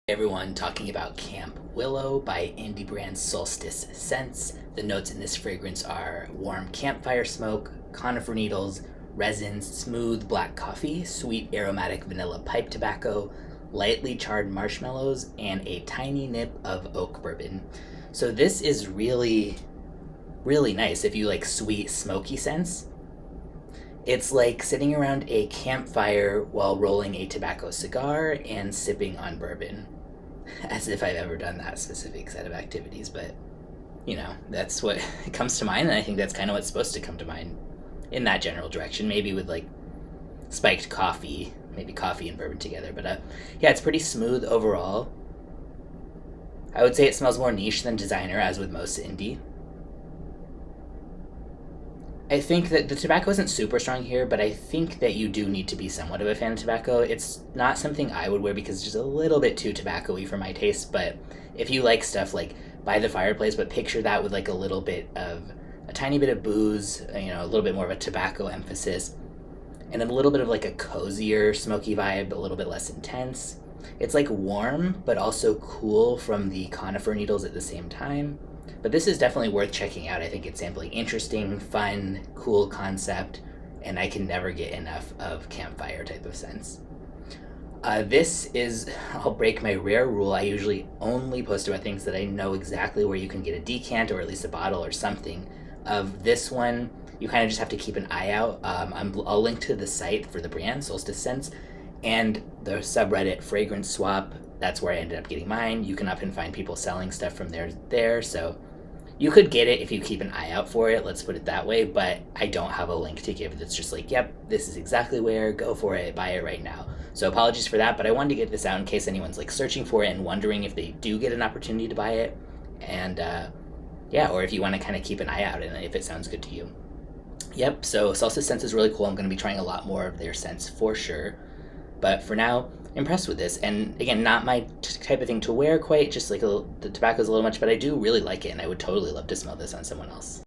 Everyone talking about Camp Willow by indie brand Solstice Scents. The notes in this fragrance are warm campfire smoke, conifer needles, resins, smooth black coffee, sweet aromatic vanilla pipe tobacco, lightly charred marshmallows, and a tiny nip of oak bourbon. So this is really, really nice if you like sweet, smoky scents. It's like sitting around a campfire while rolling a tobacco cigar and sipping on bourbon. As if I've ever done that specific set of activities, but that's what comes to mind, and I think that's kind of what's supposed to come to mind in that general direction, maybe with like spiked coffee, maybe coffee and bourbon together. But yeah, it's pretty smooth overall. I would say it smells more niche than designer, as with most indie. I think that the tobacco isn't super strong here, but I think that you do need to be somewhat of a fan of tobacco. It's not something I would wear because it's just a little bit too tobacco-y for my taste, but if you like stuff like by the fireplace, but picture that with like a tiny bit of booze, a little bit more of a tobacco emphasis, and a little bit of like a cozier, smoky vibe, a little bit less intense. It's like warm, but also cool from the conifer needles at the same time. But this is definitely worth checking out. I think it's sampling interesting, fun, cool concept, and I can never get enough of campfire type of scents. I'll break my rare rule. I usually only post about things that I know exactly where you can get a decant or at least a bottle or something. Of this one, you kind of just have to keep an eye out. I'll link to the site for the brand, Solstice Scents, and the subreddit Fragrance Swap. That's where I ended up getting mine. You can often find people selling stuff from there, so you could get it if you keep an eye out for it, let's put it that way, but I don't have a link to give that's just like, yep, this is exactly where, go for it, buy it right now. So apologies for that, but I wanted to get this out in case anyone's like searching for it and wondering if they do get an opportunity to buy it, and yeah, or if you want to kind of keep an eye out and if it sounds good to you. Yep, so Solstice Scents is really cool. I'm going to be trying a lot more of their scents for sure, but for now, impressed with this. And again, not my type of thing to wear quite, just like the tobacco's a little much, but I do really like it, and I would totally love to smell this on someone else.